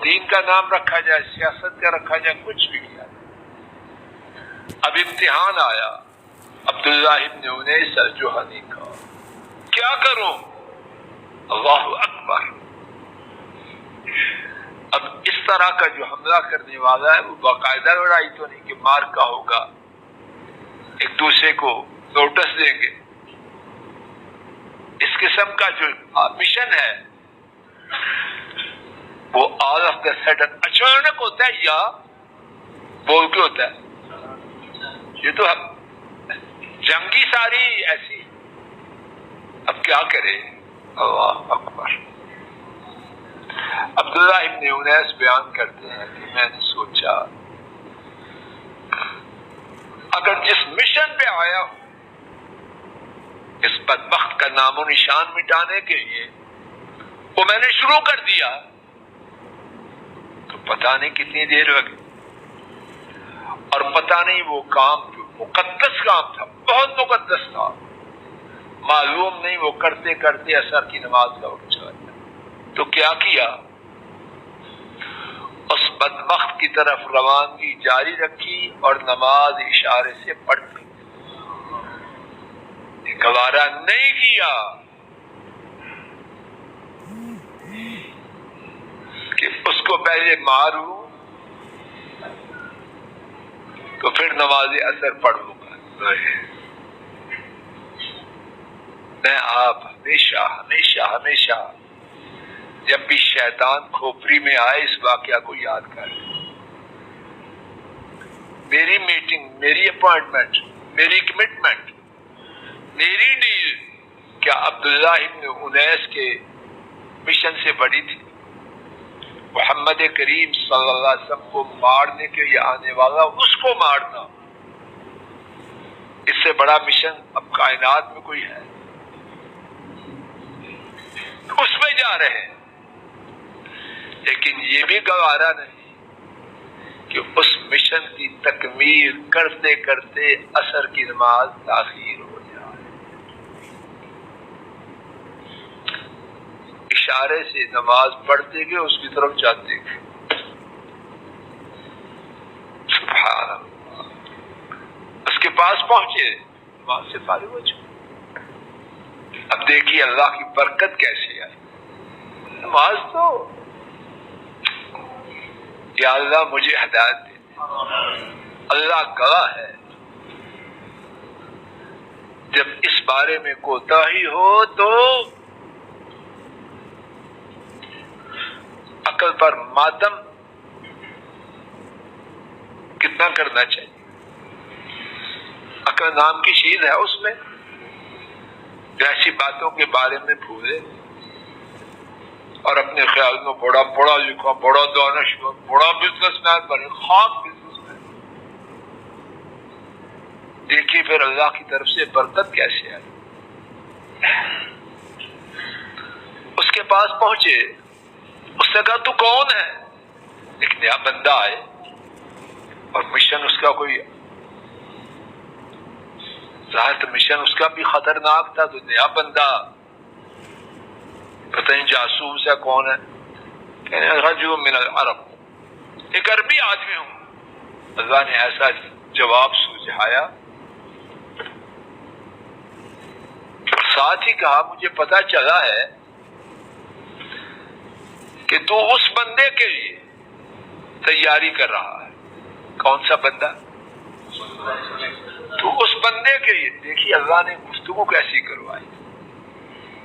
دین کا نام رکھا جائے، سیاست کا رکھا جائے، کچھ بھی کیا۔ اب امتحان آیا عبداللہ ابن انیس الجہنی کا، کیا کروں؟ اللہ اکبر۔ اب اس طرح کا جو حملہ کرنے والا ہے وہ باقاعدہ لڑائی تو نہیں کہ مار کا ہوگا، ایک دوسرے کو نوٹس دیں گے، اس قسم کا جو مشن ہے وہ آل آف دا سڈن اچانک ہوتا ہے یا بول کے ہوتا ہے۔ یہ تو جنگی ساری ایسی، اب کیا کرے؟ اللہ اکبر۔ عبداللہ ابن انیس بیان کرتے ہیں کہ میں نے سوچا اگر جس مشن پہ آیا ہوں اس بدبخت کا نام و نشان مٹانے کے لیے وہ میں نے شروع کر دیا تو پتہ نہیں کتنی دیر لگی، اور پتہ نہیں وہ کام جو مقدس کام تھا، بہت مقدس تھا، معلوم نہیں وہ کرتے کرتے عصر کی نماز کا وقت چلا گیا۔ تو کیا کیا؟ اس بدبخت کی طرف روانگی جاری رکھی اور نماز اشارے سے پڑھ لی، گوارا نہیں کیا کہ اس کو پہلے ماروں تو پھر نماز اثر پڑھوں گا۔ میں آپ ہمیشہ ہمیشہ ہمیشہ جب بھی شیطان کھوپڑی میں آئے اس واقعہ کو یاد کریں۔ میری میٹنگ، میری اپوائنٹمنٹ، میری کمٹمنٹ، میری ڈیل کیا عبداللہ ابن انیس کے مشن سے بڑی تھی؟ محمد کریم صلی اللہ علیہ وسلم کو مارنے کے لیے آنے والا اس کو مارنا، اس سے بڑا مشن اب کائنات میں کوئی ہے؟ اس میں جا رہے ہیں، لیکن یہ بھی گوارا نہیں کہ اس مشن کی تکمیل کرتے کرتے عصر کی نماز تاخیر ہو جائے۔ اشارے سے نماز پڑھتے گئے، اس کی طرف جاتے گئے۔ سبحان اللہ۔ اس کے پاس پہنچے، نماز سے فارغ ہو چکے۔ اب دیکھیے اللہ کی برکت کیسی ہے۔ نماز تو یا اللہ مجھے ہدایت دے۔ اللہ گواہ ہے جب اس بارے میں کوتاہی ہو تو عقل پر ماتم کتنا کرنا چاہیے۔ عقل نام کی چیز ہے، اس میں ایسی باتوں کے بارے میں بھولے اور اپنے خیال میں بڑا پڑھا لکھا، بڑا دانشور، بڑا بزنس مین بنے، خام بزنس مین۔ دیکھیے پھر اللہ کی طرف سے برکت کیسے ہے۔ اس کے پاس پہنچے، اس نے کہا تو کون ہے؟ ایک نیا بندہ آئے اور مشن اس کا کوئی ظاہر مشن اس کا بھی خطرناک تھا، تو نیا بندہ پتہ نہیں جاسوس ہے کون ہے، کہنے رجل من العرب، ایک عربی آدمی ہوں۔ اللہ نے ایسا جواب سوجھایا، ساتھ ہی کہا مجھے پتا چلا ہے کہ تو اس بندے کے لیے تیاری کر رہا ہے۔ کون سا بندہ؟ تو اس بندے کے لیے۔ دیکھیے اللہ نے گفتگو کیسی کروائی،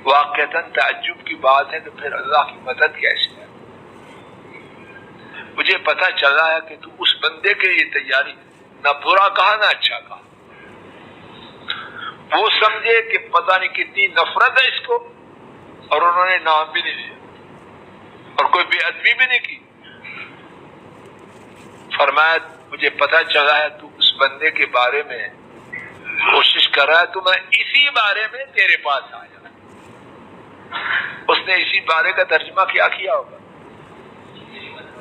واقعتاً تعجب کی بات ہے، تو پھر اللہ کی مدد کیسی ہے۔ مجھے پتا چلا ہے کہ تو اس بندے کے لیے تیاری، نہ برا کہا نہ اچھا کہا۔ وہ سمجھے کہ پتہ نہیں کتنی نفرت ہے اس کو، اور انہوں نے نام بھی نہیں لیا اور کوئی بے ادبی بھی نہیں کی۔ فرمایا مجھے پتا چلا ہے تو اس بندے کے بارے میں کوشش کر رہا ہے، تو میں اسی بارے میں تیرے پاس آیا۔ اس نے اسی بارے کا ترجمہ کیا ہوگا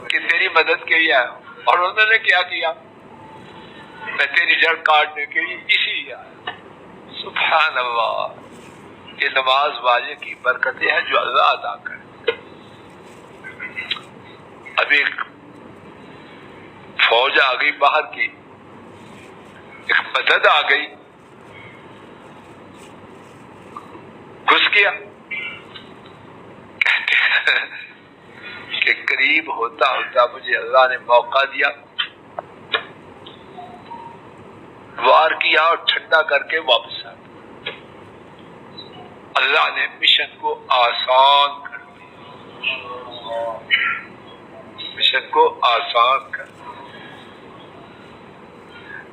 کہ تیری مدد کے لیے آیا، اور انہوں نے کیا کیا؟ میں تیری جڑ کاٹنے کے لیے اسی لیے آیا۔ سبحان اللہ۔ یہ نماز والے کی برکتیں ہیں جو اللہ عطا کرے۔ اب ایک فوج آ گئی باہر کی، ایک مدد آ گئی، گھس گیا. کہتے ہیں کہ قریب ہوتا ہوتا مجھے اللہ نے موقع دیا، وار کیا اور ٹھنڈا کر کے واپس آ گیا. اللہ نے مشن کو آسان کر دیا، مشن کو آسان کر دیا.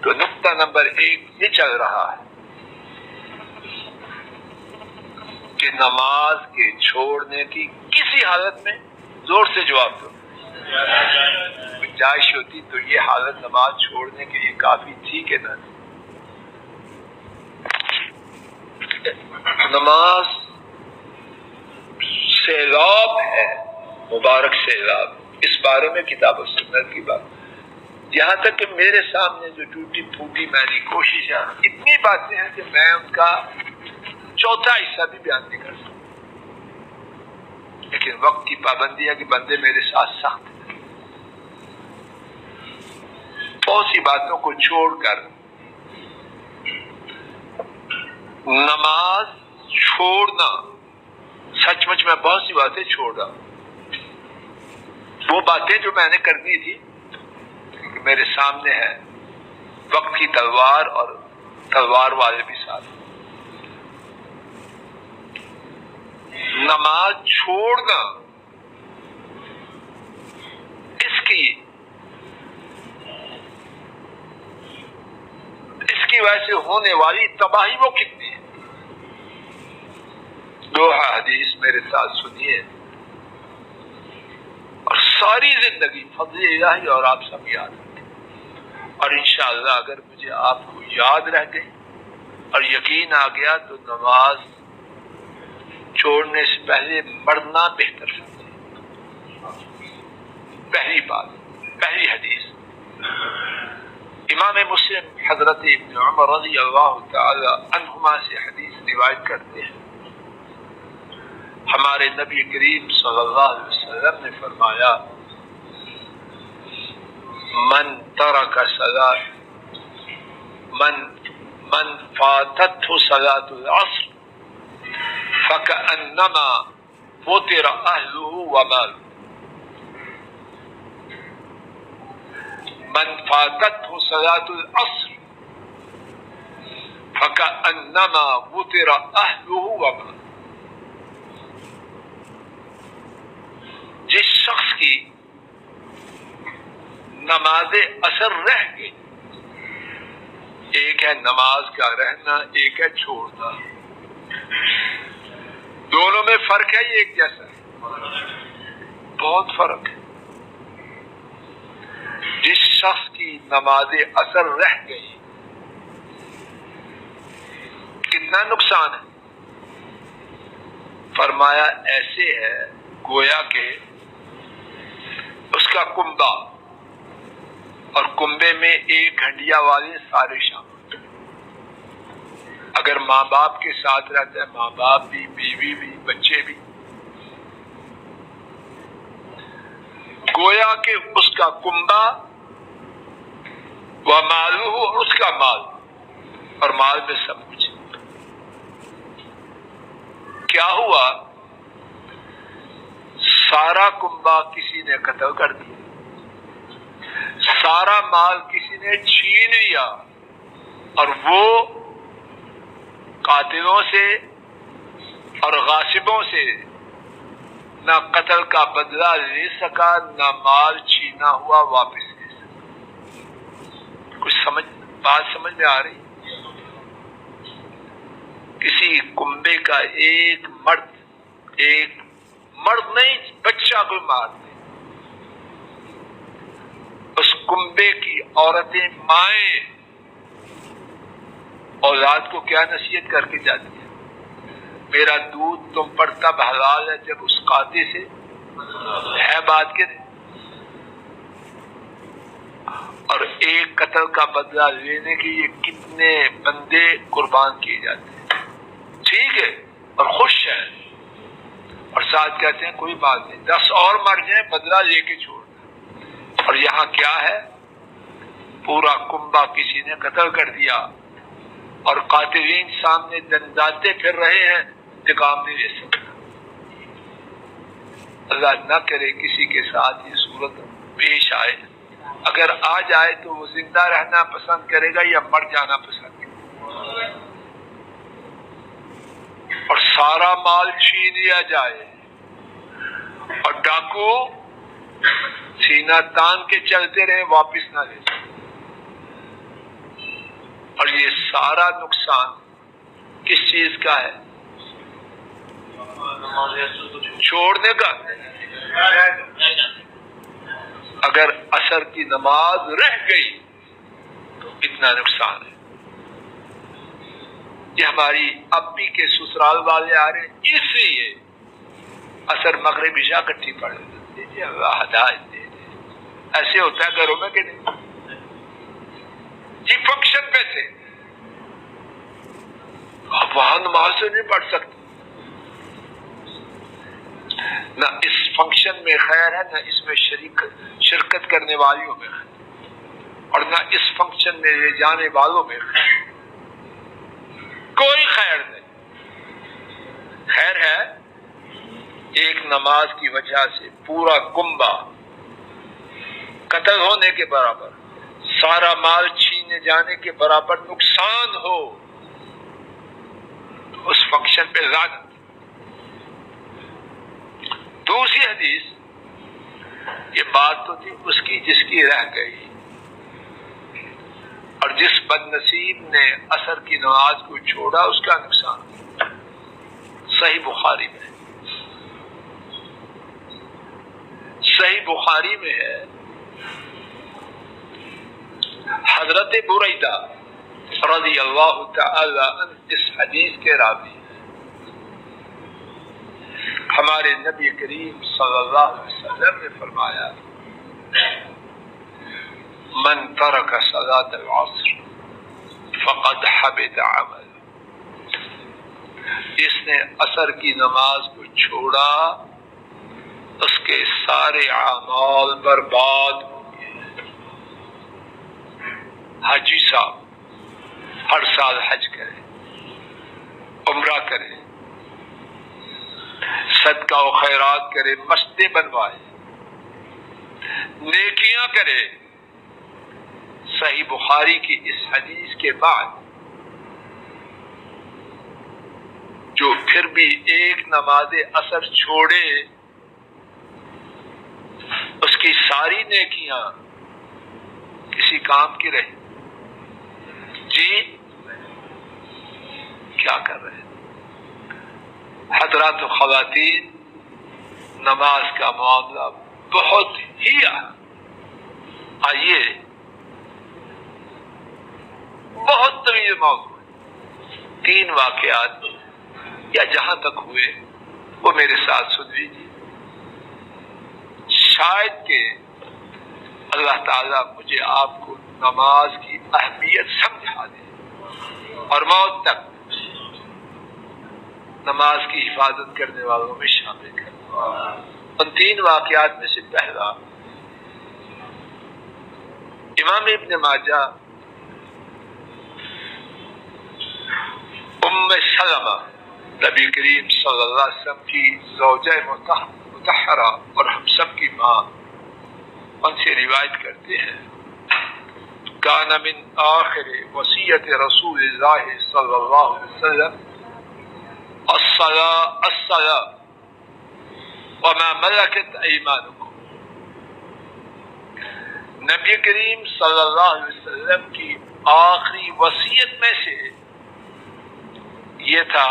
تو نقطہ نمبر 1 یہ چل رہا ہے کہ نماز کے چھوڑنے کی کسی حالت میں زور سے جواب دو. گنجائش ہوتی تو یہ حالت نماز چھوڑنے کے لیے کافی تھی کہ نہ. نماز سیلاب ہے، مبارک سیلاب. اس بارے میں کتاب و سنت کی بات، یہاں تک کہ میرے سامنے جو ٹوٹی پھوٹی میں نے کوشش ہے، اتنی باتیں ہیں کہ میں ان کا چوتھا حصہ بھی بیان نہیں کر سکتا. لیکن وقت کی پابندی ہے کہ بندے میرے ساتھ سخت ہیں. بہت سی باتوں کو چھوڑ کر نماز چھوڑنا، سچ مچ میں بہت سی باتیں چھوڑ رہا ہوں. وہ باتیں جو میں نے کرنی تھی میرے سامنے ہے، وقت کی تلوار اور تلوار والے بھی ساتھ. نماز چھوڑنا، اس کی وجہ سے ہونے والی تباہی وہ کتنی ہے. 2 حدیث میرے ساتھ سنیے اور ساری زندگی فضل الہی اور آپ سب یاد رکھیں. اور انشاءاللہ اگر مجھے آپ کو یاد رہ گئی اور یقین آ گیا تو نماز چھوڑنے سے پہلے مرنا بہتر سمجھے. پہلی بات، پہلی حدیث امام مسلم حضرت ابن عمر رضی اللہ تعالی عنہما سے حدیث روایت کرتے ہیں. ہمارے نبی کریم صلی اللہ علیہ وسلم نے فرمایا من ترک صلاۃ من فاتته صلاۃ العصر فكأنما فطر اهله وماله. من فاتته صلاۃ العصر فكأنما فطر اهله وماله. جس شخص کی نماز اثر رہ گئی، ایک ہے نماز کا رہنا، ایک ہے چھوڑنا، دونوں میں فرق ہے. یہ ایک جیسا ہے؟ بہت فرق ہے. جس شخص کی نماز اثر رہ گئی کتنا نقصان ہے. فرمایا ایسے ہے گویا کہ اس کا کنبہ، اور کنبے میں 1 ہنڈیا والے سارے شامل. اگر ماں باپ کے ساتھ رہتا ہے، ماں باپ بھی، بیوی بھی، بچے بھی، گویا کہ اس کا کنبہ و مالہ، اور اس کا مال، اور مال میں سب کچھ. کیا ہوا؟ سارا کنبہ کسی نے قتل کر دیا، سارا مال کسی نے چھین لیا، اور وہ قاتلوں سے اور غاصبوں سے نہ قتل کا بدلہ لے سکا، نہ مال چھینا ہوا واپس لے سکا. کچھ بات سمجھ میں آ رہی؟ کسی کنبے کا ایک مرد نہیں، بچہ کوئی مار دے، اس کنبے کی عورتیں، مائیں اولاد کو کیا نصیحت کر کے جاتی ہیں؟ میرا دودھ تم پر تب حلال ہے جب اس قاطع سے ہے بات کے نہیں. اور ایک قتل کا بدلہ لینے کے لیے کتنے بندے قربان کیے جاتے ہیں. ٹھیک ہے، اور خوش ہیں، اور ساتھ کہتے ہیں کوئی بات نہیں، 10 اور مر جائیں بدلہ لے کے چھوڑ. اور یہاں کیا ہے؟ پورا کنبہ کسی نے قتل کر دیا اور قاتلین سامنے دنداتے پھر رہے ہیں، انتقام نہیں لے سکتے۔ اللہ نہ کرے کسی کے ساتھ یہ صورت پیش آئے، اگر آ جائے تو وہ زندہ رہنا پسند کرے گا یا مر جانا پسند کرے گا، اور سارا مال چھین لیا جائے اور ڈاکو سینہ تان کے چلتے رہے، واپس نہ لے سکے، اور یہ سارا نقصان کس چیز کا ہے؟ چھوڑنے کا۔ اگر عصر کی نماز رہ گئی تو اتنا نقصان ہے۔ یہ ہماری اب بھی کے سسرال والے آ رہے ہیں، اس لیے عصر مغرب عشاء اکٹھی پڑھ لیجیے، اللہ ہدایت دے دے۔ ایسے ہوتا ہے گھروں میں کہ نہیں؟ جی فنکشن پہ سے اب وہاں نماز سے نہیں پڑھ سکتے، نہ اس فنکشن میں خیر ہے، نہ اس میں شرکت کرنے والوں میں خیر، اور نہ اس فنکشن میں لے جانے والوں میں خیر، کوئی خیر نہیں۔ خیر ہے ایک نماز کی وجہ سے پورا کنبہ قتل ہونے کے برابر، سارا مال چھینے جانے کے برابر نقصان ہو تو اس فنکشن پہ لعنت۔ دوسری حدیث، یہ بات تو تھی اس کی جس کی رہ گئی، اور جس بد نصیب نے عصر کی نماز کو چھوڑا اس کا نقصان۔ صحیح بخاری میں، صحیح بخاری میں ہے، حضرت بریدہ رضی اللہ تعالی عنہ اس حدیث کے راوی، ہمارے نبی کریم صلی اللہ علیہ وسلم نے فرمایا، من ترک صلاة العصر فقد حبط عمل، جس نے عصر کی نماز کو چھوڑا اس کے سارے اعمال برباد ہو گئے۔ حاجی صاحب ہر سال حج کرے، عمرہ کرے، صدقہ و خیرات کرے، مسجدیں بنوائے، نیکیاں کرے، صحیح بخاری کی اس حدیث کے بعد جو پھر بھی ایک نماز عصر چھوڑے اس کی ساری نیکیاں کسی کام کی رہی۔ جی کیا کر رہے ہیں حضرات و خواتین؟ نماز کا معاملہ بہت ہی آئیے بہت طویل موضوع ہے، 3 واقعات یا جہاں تک ہوئے وہ میرے ساتھ سن لیجیے، شاید کہ اللہ تعالیٰ مجھے آپ کو نماز کی اہمیت سمجھا دے اور موت تک نماز کی حفاظت کرنے والوں میں شامل کر۔ ان 3 واقعات میں سے پہلا، امام ابن ماجہ ام سلمہ نبی کریم صلی اللہ علیہ وسلم کی زوجہ مطہرہ اور ہم سب کی ماں، ان سے روایت کرتے ہیں، کان من آخر وصیت رسول اللہ صلی اللہ علیہ وسلم الصلاة وما ملكت ایمانکم، نبی کریم صلی اللہ علیہ وسلم کی آخری وصیت میں سے یہ تھا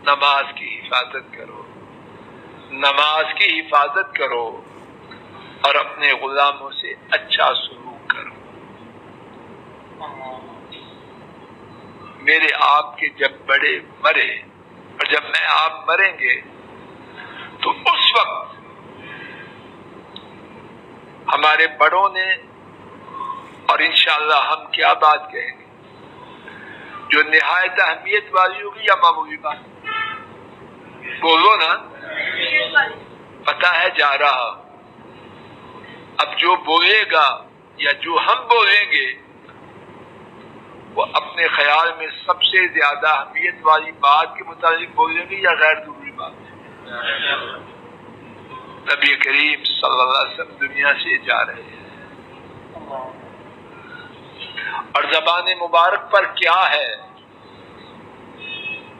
نماز کی حفاظت کرو، نماز کی حفاظت کرو اور اپنے غلاموں سے اچھا سلوک کرو۔ میرے آپ کے جب بڑے مرے اور جب میں آپ مریں گے تو اس وقت ہمارے بڑوں نے، اور انشاءاللہ ہم کیا بات کہیں گے جو نہایت اہمیت والی ہوگی یا معمولی بات؟ بولو نا، پتہ ہے جا رہا اب جو بولے گا یا جو ہم بولیں گے وہ اپنے خیال میں سب سے زیادہ اہمیت والی بات کے متعلق بولیں گے یا غیر ضروری بات؟ نبی کریم صلی اللہ علیہ وسلم دنیا سے جا رہے ہیں اور زبان مبارک پر کیا ہے؟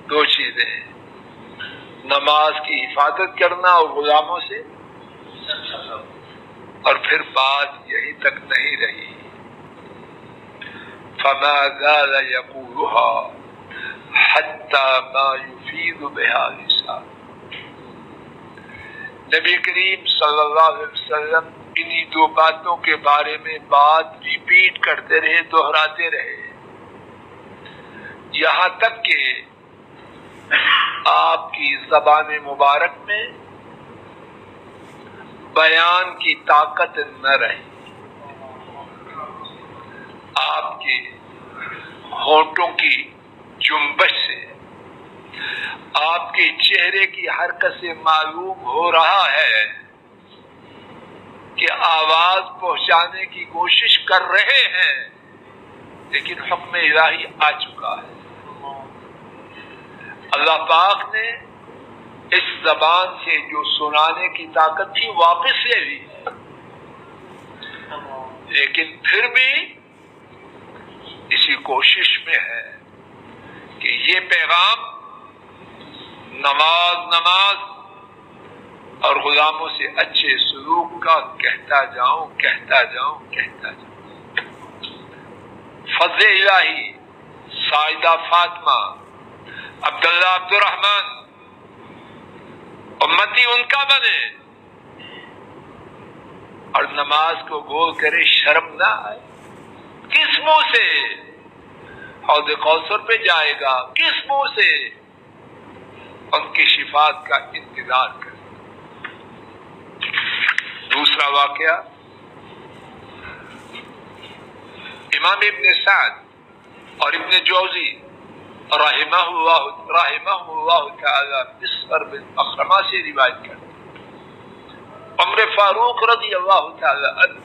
دو چیزیں، نماز کی حفاظت کرنا اور غلاموں سے، اور پھر بات یہیں تک نہیں رہی، فما زال يقولها حتى ما يفيد بها لسان۔ نبی کریم صلی اللہ علیہ وسلم انہی دو باتوں کے بارے میں بات ریپیٹ کرتے رہے، دہراتے رہے، یہاں تک کہ آپ کی زبان مبارک میں بیان کی طاقت نہ رہی، آپ کے ہونٹوں کی جنبش سے، آپ کے چہرے کی حرکت سے معلوم ہو رہا ہے کہ آواز پہنچانے کی کوشش کر رہے ہیں لیکن حکم الہی آ چکا ہے۔ اللہ پاک نے اس زبان سے جو سنانے کی طاقت تھی واپس لے لی، لیکن پھر بھی اسی کوشش میں ہے کہ یہ پیغام نماز اور غلاموں سے اچھے سلوک کا کہتا جاؤں۔ فضل الہی، سائدہ فاطمہ، عبداللہ عبد الرحمن، امتی ان کا بنے اور نماز کو گول کرے، شرم نہ آئے۔ کس منہ سے حوض کوثر پہ جائے گا؟ کس منہ سے ان کی شفاعت کا انتظار کرے؟ دوسرا واقعہ، امام ابن سعد اور ابن جوزی رحمہ اللہ تعالی مصعر بن مخرمہ سے روایت کرتے ہیں، عمر فاروق رضی اللہ تعالی عنہ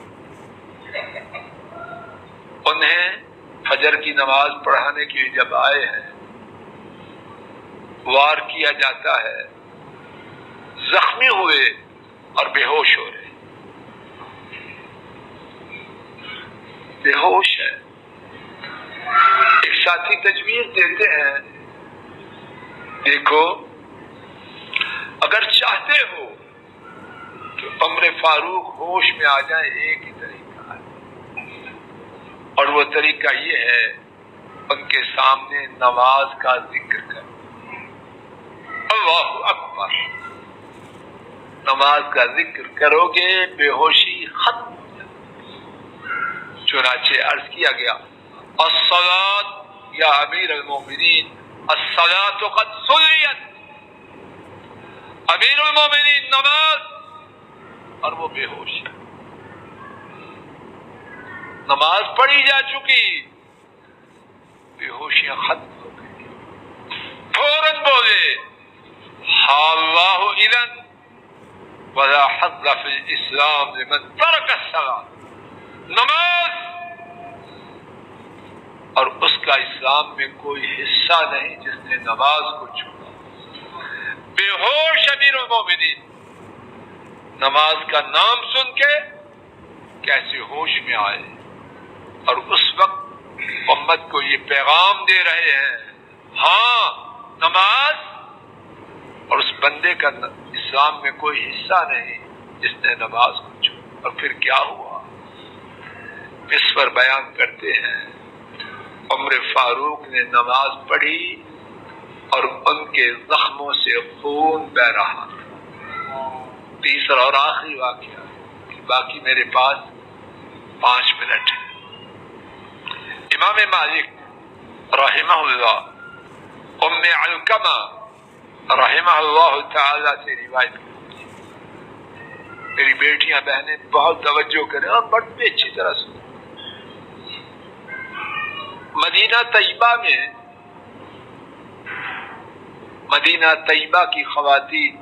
انہیں فجر کی نماز پڑھانے کے لیے جب آئے ہیں، وار کیا جاتا ہے، زخمی ہوئے اور بے ہوش ہو رہے، بے ہوش ہے۔ ایک ساتھی تجویز دیتے ہیں، دیکھو اگر چاہتے ہو کہ عمر فاروق ہوش میں آ جائیں، ایک ہی طریقہ ہے، اور وہ طریقہ یہ ہے ان کے سامنے نماز کا ذکر کرو، اللہ اکبر، نماز کا ذکر کرو گے بے ہوشی ختم ہو جائے۔ چنانچہ عرض کیا گیا، الصلاۃ یا امیر المومنین، الصلاۃ قد صلیت، امیر المومنین نماز، اور وہ بے ہوش، نماز پڑھی جا چکی، بے ہوشیاں ختم ہو گئی، فوراً بولے اللہ اذن ولا حظ فی الاسلام لمن ترک الصلاۃ، نماز اور اس کا اسلام میں کوئی حصہ نہیں جس نے نماز کو چھوڑا۔ بے ہوش امیر المومنین، نماز کا نام سن کے کیسے ہوش میں آئے، اور اس وقت امت کو یہ پیغام دے رہے ہیں، ہاں نماز اور اس بندے کا اسلام میں کوئی حصہ نہیں جس نے نماز کو چھوڑا۔ اور پھر کیا ہوا، اس پر بیان کرتے ہیں، عمر فاروق نے نماز پڑھی اور ان کے زخموں سے خون بہ رہا تھا۔ تیسرا اور آخری واقعہ، باقی میرے پاس 5 منٹ ہے۔ امام مالک رحمہ اللہ ام علقمہ رحمہ اللہ تعالی سے روایت کرتی ہے، میری بیٹیاں بہنیں بہت توجہ کریں اور بڑی اچھی طرح سنیں۔ مدینہ طیبہ کی خواتین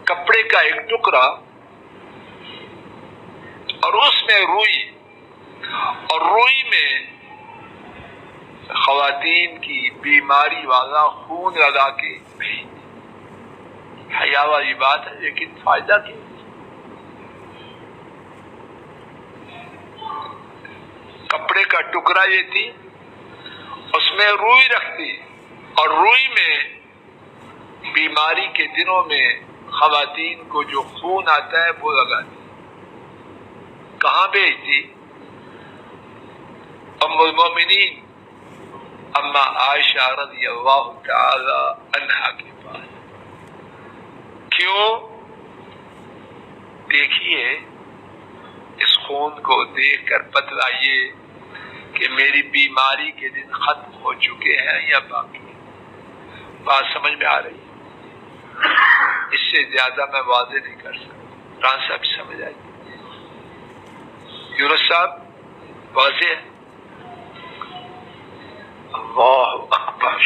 کپڑے کپڑے کا ایک ٹکڑا اور اس میں روئی، اور روئی میں خواتین کی بیماری والا خون لگا کے حیا والی بات ہے، لیکن فائدہ کیا؟ کپڑے کا ٹکڑا یہ تھی، اس میں روئی رکھتی، اور روئی میں بیماری کے دنوں میں خواتین کو جو خون آتا ہے وہ لگاتی۔ کہاں بھیجتی؟ ام المومنین اما عائشہ رضی اللہ تعالی عنہا کے پاس۔ کیوں؟ دیکھیے اس خون کو دیکھ کر بتلائیے کہ میری بیماری کے دن ختم ہو چکے ہیں یا باقی؟ بات سمجھ میں آ رہی ہے؟ اس سے زیادہ میں واضح نہیں کر سکتا۔ ران صاحب سمجھ آئی؟ یونس صاحب واضح ہے؟ اللہ اکبر!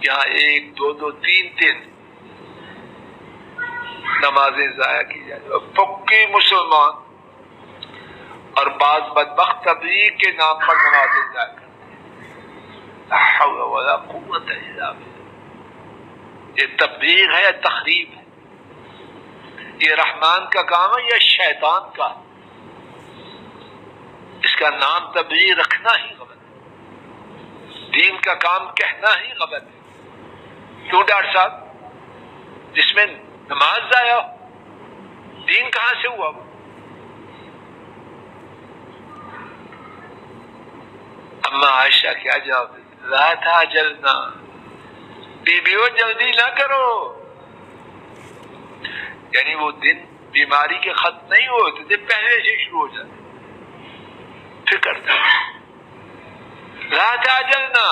یہاں 1 2 3 نمازیں ضائع کی جائے، پکی مسلمان اور بعض بدبخت تبلیغ کے نام پر نمازیں ضائع کرتے ہیں۔ لا حول ولا قوت الا باللہ۔ یہ تبلیغ ہے یا تخریب ہے؟ یہ رحمان کا کام ہے یا شیطان کا؟ اس کا نام تبلیغ رکھنا ہی غلط ہے، دین کا کام کہنا ہی غلط ہے۔ کیوں ڈاکٹر صاحب؟ جس میں نماز ضائع ہو، دین کہاں سے ہوا؟ اما عائشہ کیا جواب دیتی؟ لا تعجلنا، بیویوں جلدی نہ کرو، یعنی وہ دن بیماری کے ختم نہیں ہوتے تھے، پہلے سے شروع ہو جاتے، فکر تھا۔ لا تعجلنا،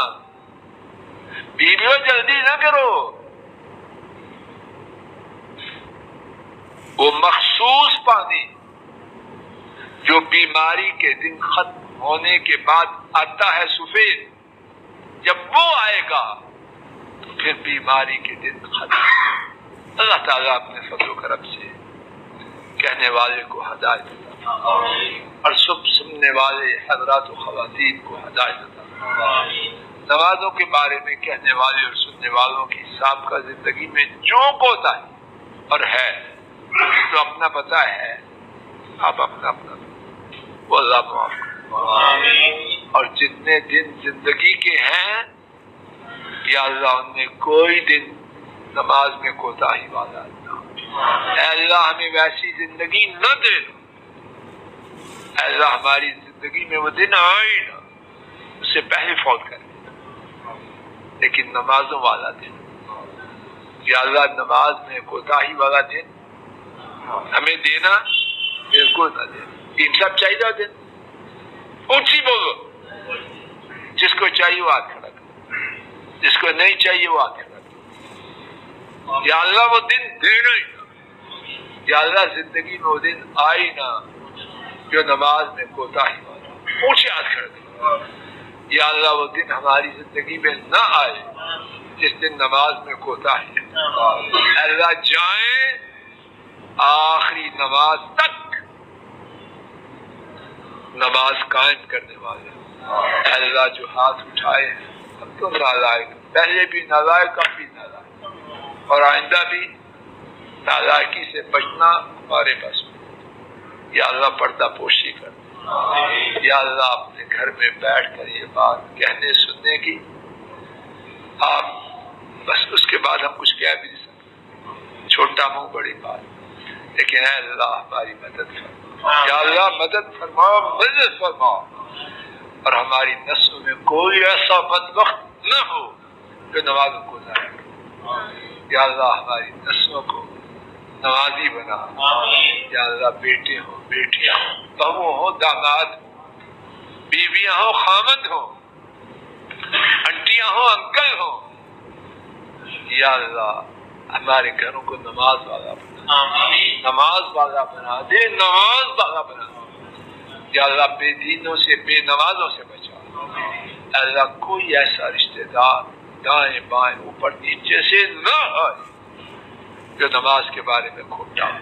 بیویوں جلدی نہ کرو۔ وہ مخصوص پانی جو بیماری کے دن ختم ہونے کے بعد آتا ہے سفید، جب وہ آئے گا تو پھر بیماری کے دن ختم۔ اللہ تعالیٰ اپنے فضل و کرم سے کہنے والے کو ہدایت عطا اور سننے والے حضرات و خواتین کو ہدایت عطا۔ نمازوں کے بارے میں کہنے والے اور سننے والوں کی سابقہ زندگی میں جو کوتاہی اور ہے تو اپنا پتہ ہے، آپ اپنا وہ اللہ معاف کرے، اور جتنے دن زندگی کے ہیں یا اللہ ان میں کوئی دن نماز میں کوتاہی والا نہ ہو۔ اے اللہ ہمیں ویسی زندگی نہ دے، اے اللہ ہماری زندگی میں وہ دن آئے نہ، اس سے پہلے فوت کر دینا، لیکن نمازوں والا دن یا اللہ نماز میں کوتاہی والا دن ہمیں دینا بالکل نہ دے۔ تین سب چاہیے دن اونچی بولو، جس کو چاہیے وہ ہاتھ کھڑا کرو، جس کو نہیں چاہیے وہ ہاتھ کھڑا کرو۔ یا اللہ وہ دن دینا ہی نہ، یا اللہ زندگی میں وہ دن آئی نہ جو نماز میں کوتاہی والا، اونچے ہاتھ کھڑا کرو۔ یا اللہ وہ دن ہماری زندگی میں نہ آئے جس دن نماز میں کوتاہی ہے۔ اللہ جائیں آخری نماز تک نماز قائم کرنے والے، اے اللہ جو ہاتھ اٹھائے ہم تو نالائق، پہلے بھی نالائق اب بھی نالائق، اور آئندہ بھی نالائقی سے بچنا ہمارے بس میں۔ یا اللہ پردہ پوشی کر، یا اللہ اپنے گھر میں بیٹھ کر یہ بات کہنے سننے کی، آپ بس اس کے بعد ہم کچھ کہہ بھی نہیں سکتے، چھوٹا منہ بڑی بات، لیکن اے اللہ ہماری مدد فرما، یا اللہ مدد فرما، مدد فرما، اور ہماری نسلوں میں کوئی ایسا بدبخت نہ ہو جو نمازوں کو ضائع کرے۔ یا اللہ ہماری نسلوں کو نمازی بنا، یا اللہ بیٹے ہوں بیٹیاں ہوں، بہو ہوں داماد ہوں، بیویاں ہوں خامند ہوں، انٹیاں ہوں انکل ہوں، یا اللہ ہمارے گھروں کو نماز والا بنا، نماز والا بنا دے، نماز والا بنا دے۔ یا اللہ بے دینوں سے بے نمازوں سے بچا، اللہ کوئی ایسا رشتہ دار دائیں بائیں اوپر نیچے سے نہ آئے جو نماز کے بارے میں کھوٹا ہو۔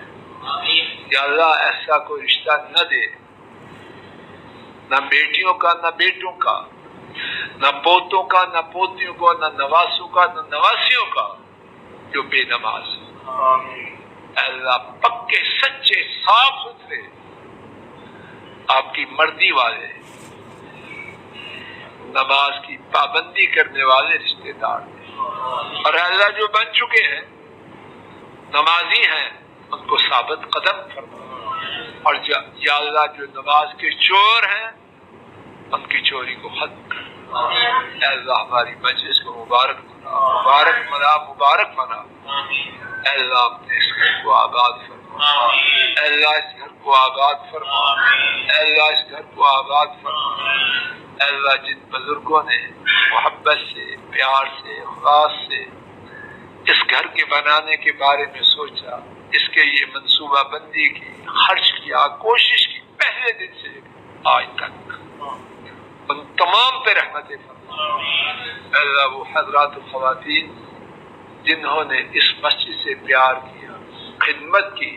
یا اللہ ایسا کوئی رشتہ نہ دے، نہ بیٹیوں کا نہ بیٹوں کا، نہ پوتوں کا نہ پوتیوں کا، نہ نواسوں کا نہ نواسیوں کا، جو بے نماز ہو۔ اے اللہ پکے سچے صاف ستھرے آپ کی مرضی والے نماز کی پابندی کرنے والے رشتے دار ہیں، اور اے اللہ جو بن چکے ہیں نمازی ہیں ان کو ثابت قدم فرما، اور یا اللہ جو نماز کے چور ہیں ان کی چوری کو ختم کر۔ اے اللہ ہماری مجلس کو مبارک بنا، مبارک بنا، مبارک بنا۔ اے اللہ اپنے اس گھر کو آباد فرما، اے اللہ اس گھر کو آباد فرما، اے اللہ اس گھر کو آباد فرما۔ اے اللہ جن بزرگوں نے محبت سے، پیار سے، اخلاص سے اس گھر کے بنانے کے بارے میں سوچا، اس کے یہ منصوبہ بندی کی، خرچ کیا، کوشش کی پہلے دن سے آج تک، ان تمام پہ رحمت فرما۔ اے اللہ وہ حضرات و خواتین جنہوں نے اس مسجد سے پیار کیا، خدمت کی،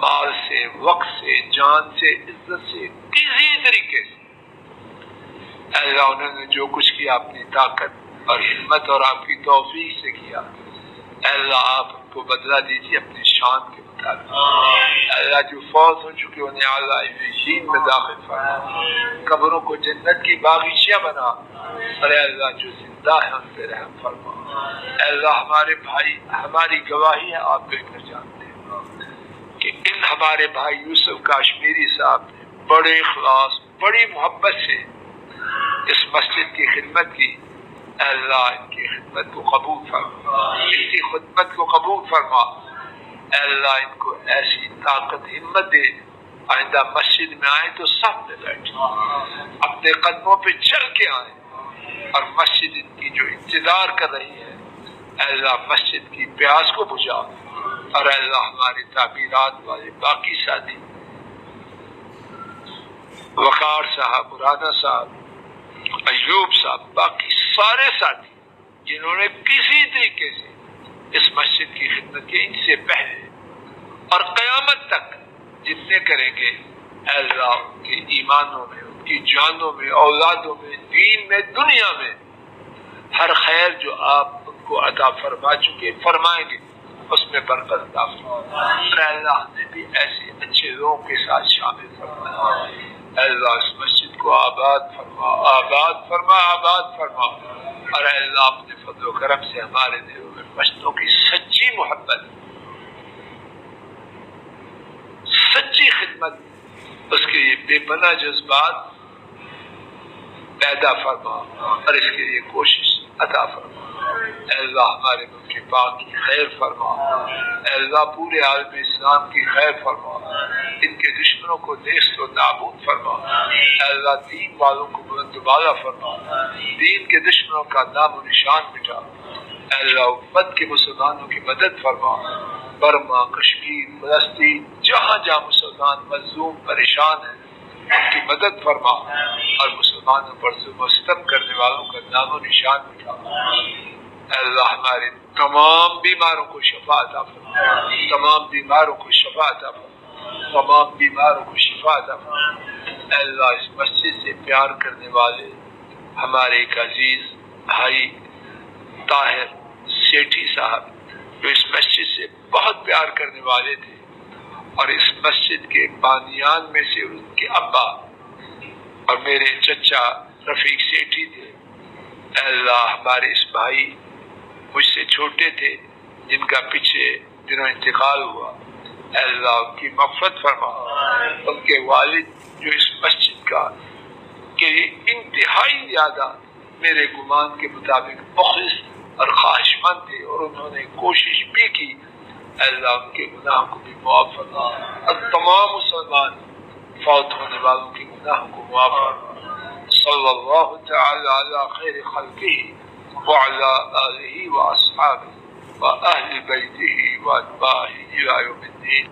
مال سے، وقت سے، جان سے، عزت سے، کسی طریقے سے، اے اللہ انہوں نے جو کچھ کیا اپنی طاقت اور ہمت اور آپ کی توفیق سے کیا، اے اللہ آپ ان کو بدلہ دیجیے اپنی شان کے مطابق۔ اے اللہ جو فوت ہو چکے انہیں اعلیٰ علیین میں داخل فرما، قبروں کو جنت کی باغیچیاں بنا، اور اے اللہ جو زندہ ہیں ان پہ رحم فرما۔ اے اللہ ہمارے بھائی، ہماری گواہی ہے آپ بہتر جانتے ہیں کہ ان ہمارے بھائی یوسف کاشمیری صاحب نے بڑے اخلاص، بڑی محبت سے اس مسجد کی خدمت کی۔ اے اللہ ان کی خدمت کو قبول فرما، ان کی خدمت کو قبول فرما۔ اے اللہ ان کو ایسی طاقت ہمت دے، آئندہ مسجد میں آئے تو سب میں بیٹھے، اپنے قدموں پہ چل کے آئے، اور مسجد ان کی جو انتظار کر رہی ہے اے اللہ مسجد کی پیاس کو بجھا۔ اور اے اللہ ہمارے تعبیرات والے باقی ساتھی، وقار صاحب، رانا صاحب، ایوب صاحب، باقی سارے ساتھی جنہوں نے کسی طریقے سے اس مسجد کی خدمت کی، ان سے پہلے اور قیامت تک جتنے کریں گے اے اللہ ان کے ایمانوں میں، ان کی جانوں میں، اولادوں میں، دین میں، دنیا میں ہر خیر جو آپ ان کو عطا فرما چکے، فرمائیں گے، اس میں برکت عطا فرما۔ اے اللہ نے بھی ایسے اچھے لوگوں کے ساتھ شامل فرما۔ اے اللہ اس مسجد کو آباد فرما، آباد فرما، آباد فرما۔ اور اے اللہ اپنے فضل و کرم سے ہمارے دلوں میں مسجدوں کی سچی محبت، سچی خدمت، اس کے لیے بے پناہ جذبات پیدا فرما، اور اس کے لیے کوشش عطا فرما۔ اے اللہ ہمارے ملک پاک کی خیر فرما، اے اللہ پورے عالم اسلام کی خیر فرما، ان کے دشمنوں کو نیست و نابود فرما۔ اے اللہ دین والوں کو بلند و بالا فرما، دین کے دشمنوں کا نام و نشان مٹا۔ اے اللہ امت کے مسلمانوں کی مدد فرما، برما، کشمیر، فلسطین، جہاں جہاں مسلمان مظلوم پریشان ہیں ان کی مدد فرما، اور مسلمانوں پر ظلم و ستم کرنے والوں کا نام و نشان مٹا۔ اے اللہ ہمارے تمام بیماروں کو شفا عطا فرما، تمام بیماروں کو شفا عطا فرما، تمام بیماروں کو شفا عطا فرما۔ اے اللہ اس مسجد سے پیار کرنے والے ہمارے ایک عزیز بھائی طاہر سیٹھی صاحب جو اس مسجد سے بہت پیار کرنے والے تھے، اور اس مسجد کے بانیان میں سے ان کے ابا اور میرے چچا رفیق سیٹھی تھے۔ اے اللہ ہمارے اس بھائی مجھ سے چھوٹے تھے جن کا پچھلے دنوں انتقال ہوا، اے اللہ ان کی مغفرت فرما۔ ان کے والد جو اس مسجد کا کہ انتہائی زیادہ میرے گمان کے مطابق مخلص اور خواہش مند تھے، اور انہوں نے کوشش بھی کی، اے اللہ ان کے گناہوں کو بھی معاف فرما، اور تمام مسلمان فوت ہونے والوں کے گناہوں کو معاف فرما۔ صلی اللہ تعالی علی خیر خلقہ وعلی آلہ واصحابہ واہل بیتہ واتباعہ الی یوم الدین۔